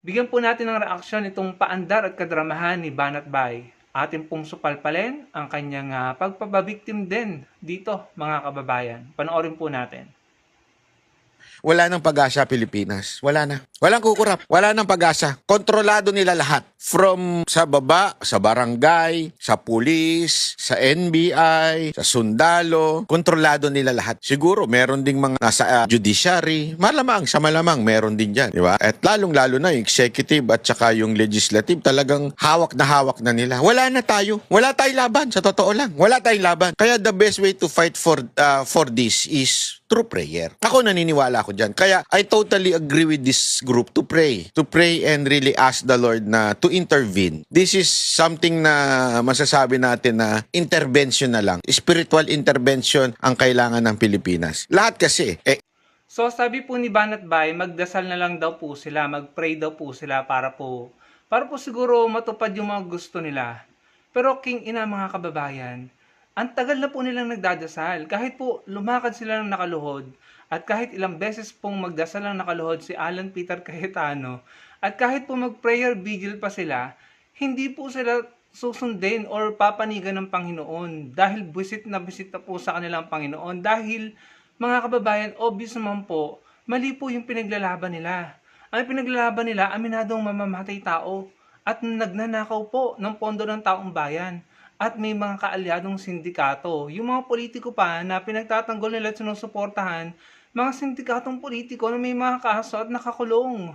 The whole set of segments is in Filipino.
Bigyan po natin ng reaksyon itong paandar at kadramahan ni Banat Bay. Atin pong supalpalen ang kanyang pagpababiktim din dito, mga kababayan. Panoorin po natin. Wala nang pag-asa Pilipinas. Wala na. Walang kukurap. Wala nang pag-asa. Kontrolado nila lahat. From sa baba, sa barangay, sa pulis, sa NBI, sa sundalo, kontrolado nila lahat. Siguro meron ding mga nasa judiciary. Malamang, sa malamang meron din dyan. Di ba? At lalong-lalo na yung executive at saka yung legislative talagang hawak na nila. Wala na tayo. Wala tayong laban. Sa totoo lang. Wala tayong laban. Kaya the best way to fight for this is through prayer. Ako naniniwala ako dyan. Kaya I totally agree with this group to pray. To pray and really ask the Lord na to intervene. This is something na masasabi natin na intervention na lang. Spiritual intervention ang kailangan ng Pilipinas. Lahat kasi, So sabi po ni Banat Bay, magdasal na lang daw po sila, magpray daw po sila para po siguro matupad yung mga gusto nila. Pero king ina mga kababayan, ang tagal na po nilang nagdadasal. Kahit po lumakad sila ng nakaluhod at kahit ilang beses pong magdasal ng nakaluhod si Alan Peter Cayetano at kahit po mag-prayer vigil pa sila, hindi po sila susundin or papanigan ng Panginoon dahil buwisit na po sa kanilang Panginoon dahil mga kababayan, obvious naman po, mali po yung pinaglalaban nila. Ang pinaglalaban nila, aminadong mamamatay tao at nagnanakaw po ng pondo ng taong bayan at may mga kaalyadong sindikato. Yung mga politiko pa na pinagtatanggol nila at sinusuportahan, mga sindikatong politiko na may mga kaso at nakakulong.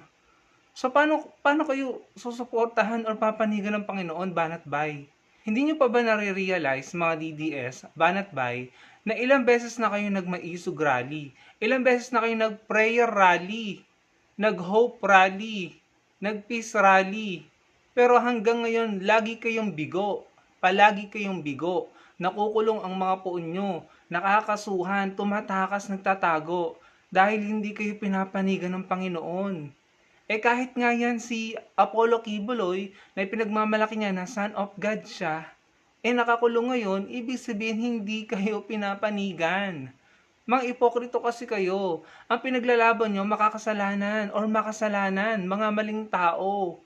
So paano kayo susuportahan or papanigan ng Panginoon, Banat Bay? Hindi nyo pa ba nare-realize, mga DDS, Banat Bay, na ilang beses na kayo nag-maisog rally, ilang beses na kayo nag-prayer rally, nag-hope rally, nag-peace rally, pero hanggang ngayon, lagi kayong bigo, palagi kayong bigo, nakukulong ang mga poon nyo, nakakasuhan, tumatakas, nagtatago, dahil hindi kayo pinapanigan ng Panginoon. Kahit nga yan si Apollo Kibuloy na pinagmamalaki niya na son of God siya, nakakulong ngayon, ibig sabihin hindi kayo pinapanigan. Mga ipokrito kasi kayo. Ang pinaglalaban nyo, makakasalanan or makasalanan, mga maling tao.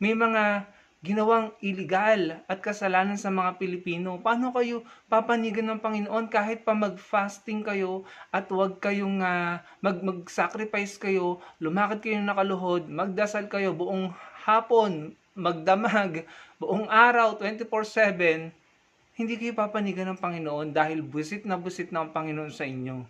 May mga ginawang illegal at kasalanan sa mga Pilipino. Paano kayo papanigan ng Panginoon kahit pa mag-fasting kayo at huwag kayong mag-sacrifice kayo, lumakad kayo nakaluhod, magdasal kayo buong hapon, magdamag, buong araw, 24/7, hindi kayo papanigan ng Panginoon dahil busit na ang Panginoon sa inyo.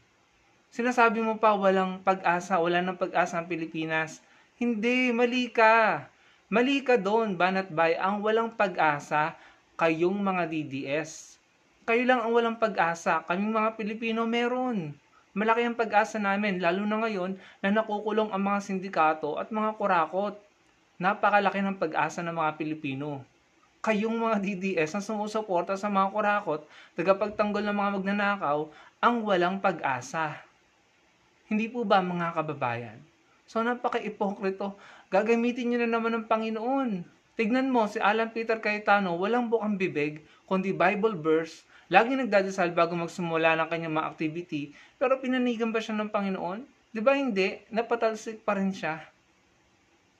Sinasabi mo pa walang pag-asa, wala nang pag-asa ang Pilipinas. Hindi, mali ka. Mali ka doon, Banat Bay, ang walang pag-asa, kayong mga DDS. Kayo lang ang walang pag-asa, kaming mga Pilipino meron. Malaki ang pag-asa namin, lalo na ngayon na nakukulong ang mga sindikato at mga kurakot. Napakalaki ng pag-asa ng mga Pilipino. Kayong mga DDS na sumusuporta sa mga kurakot, tagapagtanggol ng mga magnanakaw, ang walang pag-asa. Hindi po ba mga kababayan? So napaka-ipokrito. Gagamitin nyo na naman ng Panginoon. Tignan mo, si Alan Peter Cayetano, walang bukang bibig, kundi Bible verse, laging nagdadasal bago magsimula ng kanyang mga activity, pero pinanigan ba siya ng Panginoon? Di ba hindi? Napatalsik pa rin siya.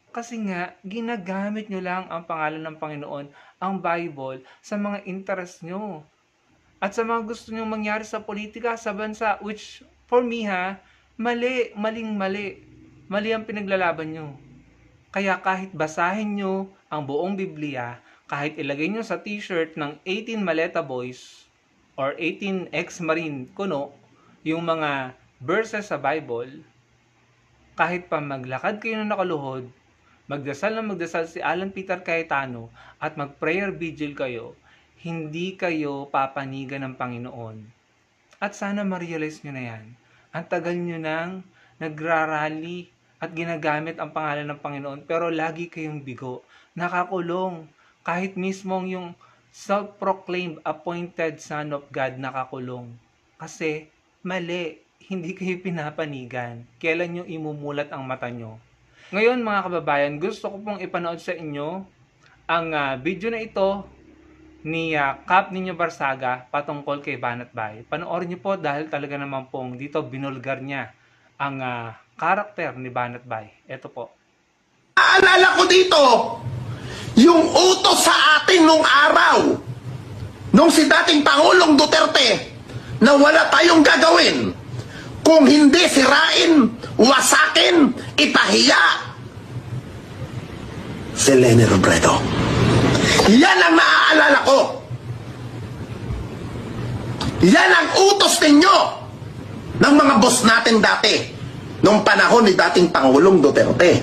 Kasi nga, ginagamit nyo lang ang pangalan ng Panginoon, ang Bible, sa mga interest nyo. At sa mga gusto nyo mangyari sa politika, sa bansa, which, for me mali, maling-mali. Mali ang pinaglalaban nyo. Kaya kahit basahin nyo ang buong Biblia, kahit ilagay nyo sa t-shirt ng 18 Maleta Boys or 18 ex-marine kuno, yung mga verses sa Bible, kahit pa maglakad kayo ng nakaluhod, magdasal si Alan Peter Cayetano at mag-prayer vigil kayo, hindi kayo papanigan ng Panginoon. At sana ma-realize nyo na yan. Ang tagal nyo nang nagrarally at ginagamit ang pangalan ng Panginoon pero lagi kayong bigo, nakakulong. Kahit mismong yung self-proclaimed appointed son of God nakakulong. Kasi mali, hindi kayo pinapanigan. Kailan nyo imumulat ang mata nyo? Ngayon mga kababayan, gusto ko pong ipanood sa inyo ang video na ito ni Cap Nino Barsaga patungkol kay Banat Bay. Panoorin niyo po dahil talaga naman pong dito binulgar niya ang karakter ni Banat Bay. Ito po. Naalala ko dito yung utos sa atin nung araw, nung si dating Pangulong Duterte, na wala tayong gagawin kung hindi sirain, wasakin, ipahiya si Leni Robredo. Yan ang naaalala ko. Yan ang utos ninyo ng mga boss natin dati nung panahon ni dating Pangulong Duterte.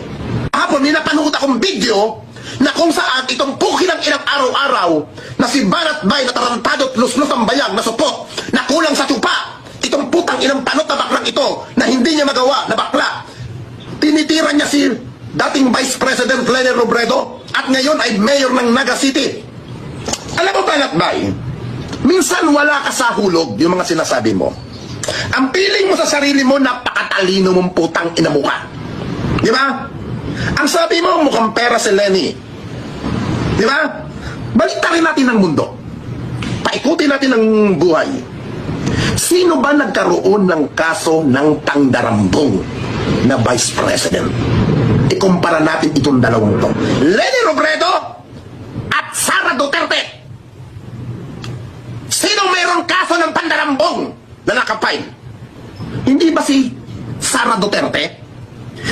Hapon, minapanood akong video na kung saan itong puki ng ilang araw-araw na si Banat Bay na tarantado at luslos ang bayag na supot na kulang sa tupa, itong putang inang panot na baklang ito na hindi niya magawa na bakla, tinitira niya si dating Vice President Leni Robredo at ngayon ay mayor ng Naga City. Alam mo, Banat Bay, minsan wala ka sa hulog yung mga sinasabi mo. Ang feeling mo sa sarili mo, napakatalino mong putang ina mo ka. Di ba? Ang sabi mo, mukhang pera si Leni. Di ba? Baliktarin natin ang mundo. Paikutin natin ang buhay. Sino ba nagkaroon ng kaso ng tangdarambong na Vice President? Ikumpara natin itong dalawang to. Leni Robredo at Sara Duterte. Sino mayroong kaso ng pandarambong na nakapay? Hindi ba si Sara Duterte?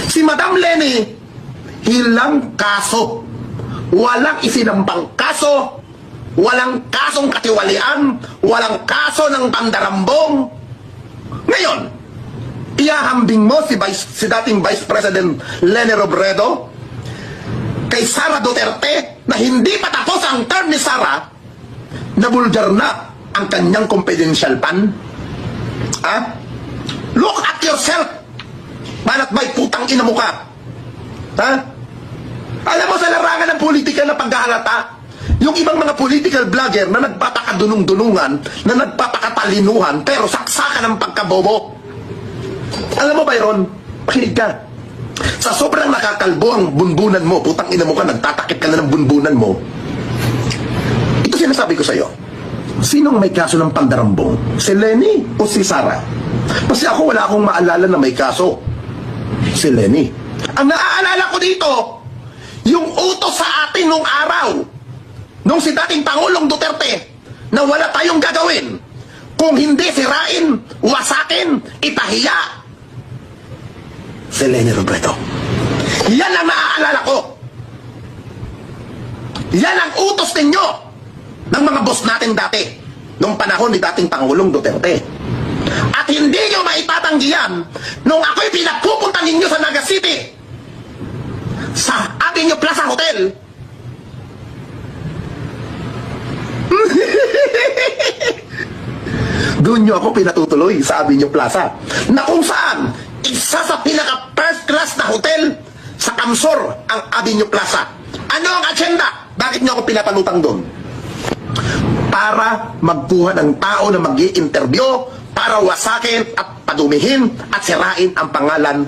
Si Madam Leni, hilang kaso. Walang isinampang kaso, walang kasong katiwalian, walang kaso ng pandarambong. Ngayon, ihahambing mo si dating Vice President Leni Robredo kay Sara Duterte na hindi pa tapos ang term ni Sara, nabulgar na ang kanyang confidential fund. Ha? Look at yourself. Banat Bay, putang ina mo ka. Ha? Alam mo, sa larangan ng politika na paghahalata, yung ibang mga political vlogger na nagpapakadunong-dunungan, na nagpapakatalinuhan, pero saksakan ng pagkabobo. Alam mo, Byron, pakinig ka. Sa sobrang nakakalbo ang bunbunan mo, putang ina mo ka, nagtatakip ka na ng bunbunan mo. Ito sinasabi ko sa'yo. Sinong may kaso ng pandarambong? Si Leni o si Sara? Kasi ako wala akong maalala na may kaso. Si Leni. Ang naaalala ko dito, yung utos sa atin nung araw, nung si dating Pangulong Duterte, na wala tayong gagawin kung hindi sirain, wasakin, ipahiya si Leni Robredo. Yan ang naaalala ko. Yan ang utos ninyo ng mga boss natin dati nung panahon ni dating Pangulong Duterte. At hindi nyo maitatanggi yan nung ako'y pinapupunta ninyo sa Naga City, sa Avenue Plaza Hotel. Doon nyo ako pinatutuloy sa Avenue Plaza, na kung saan isa sa pinaka first class na hotel sa Kamsor ang Avenue Plaza. Ano ang agenda? Bakit nyo ako pinapalutang doon? Para magkuha ng tao na mag-i-interview, para wasakin at padumihin at sirain ang pangalan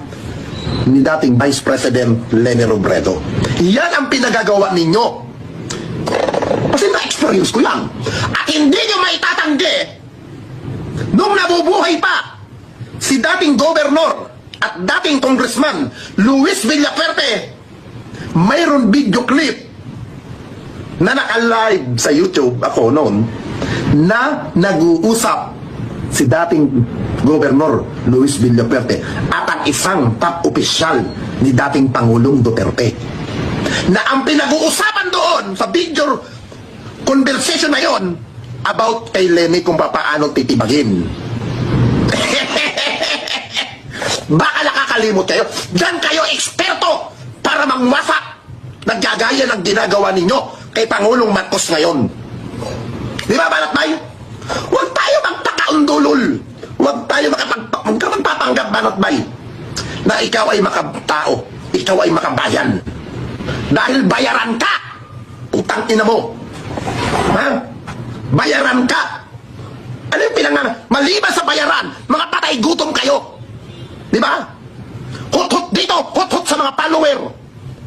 ni dating Vice President Leni Robredo. Yan ang pinagagawa ninyo. Kasi na-experience ko yan. At hindi nyo maitatanggi nung nabubuhay pa si dating Governor at dating Congressman Luis Villafuerte, mayroon video clip na naka-live sa YouTube ako noon na nag-uusap si dating Governor Luis Villafuerte at ang isang top opisyal ni dating Pangulong Duterte, na ang pinag-uusapan doon sa video conversation na yon about kay Leni kung paano titibagin. Baka nakakalimot kayo. Diyan kayo eksperto para mangwasak, naggagaya ng ginagawa ninyo kay Pangulong Marcos ngayon. Di ba, Banat Bay? Huwag tayo magpakaundulol. Huwag tayo magpapanggap, Banat Bay, na ikaw ay makatao, ikaw ay makabayan. Dahil bayaran ka, utang ina mo. Ha? Bayaran ka. Ano yung maliban sa bayaran, mga patay gutom kayo. Di ba? Hot-hot dito, hot-hot sa mga follower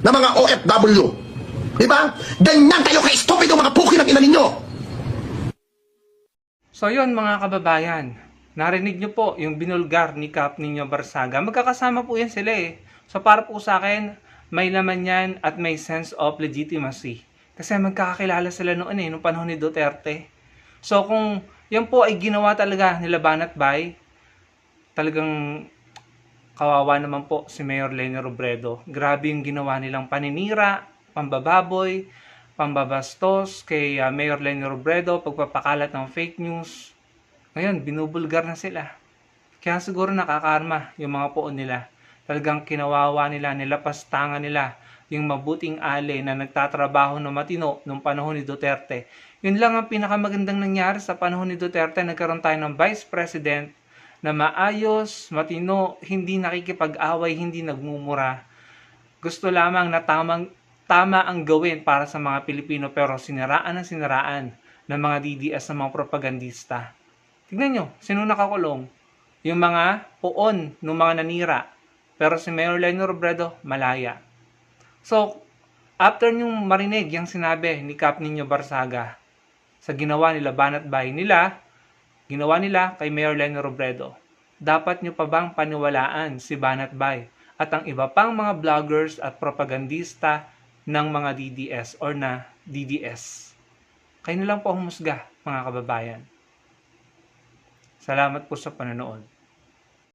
na mga OFW. Di ba? Ganyan kayo ka-stupid yung mga puki ng ina ninyo. So yun mga kababayan, narinig nyo po yung binulgar ni Kap Nino Barsaga. Magkakasama po yan sila eh. So para po sa akin, may laman yan at may sense of legitimacy. Kasi magkakakilala sila noon nung panahon ni Duterte. So kung yan po ay ginawa talaga nila Banat Bay, talagang kawawa naman po si Mayor Leni Robredo. Grabe yung ginawa nilang paninira, pambababoy, pambabastos kay Mayor Leni Robredo, pagpapakalat ng fake news. Ngayon, binubulgar na sila. Kaya siguro nakakarma yung mga poon nila. Talagang kinawawa nila, nilapastangan nila yung mabuting ale na nagtatrabaho ng matino nung panahon ni Duterte. Yun lang ang pinakamagandang nangyari sa panahon ni Duterte. Nagkaroon tayo ng Vice President na maayos, matino, hindi nakikipag-away, hindi nagmumura. Gusto lamang na tama ang gawin para sa mga Pilipino, pero siniraan ng mga DDS ng mga propagandista. Tignan nyo, sino nakakulong? Yung mga poon ng mga nanira. Pero si Mayor Leni Robredo, malaya. So, after nyong marinig yung sinabi ni Cap Nino Barsaga sa ginawa nila Banat Bay ginawa nila kay Mayor Leni Robredo, dapat nyo pa bang paniwalaan si Banat Bay at ang iba pang mga vloggers at propagandista ng mga DDS or na DDS? Kayo na lang po humusga, mga kababayan. Salamat po sa panonood.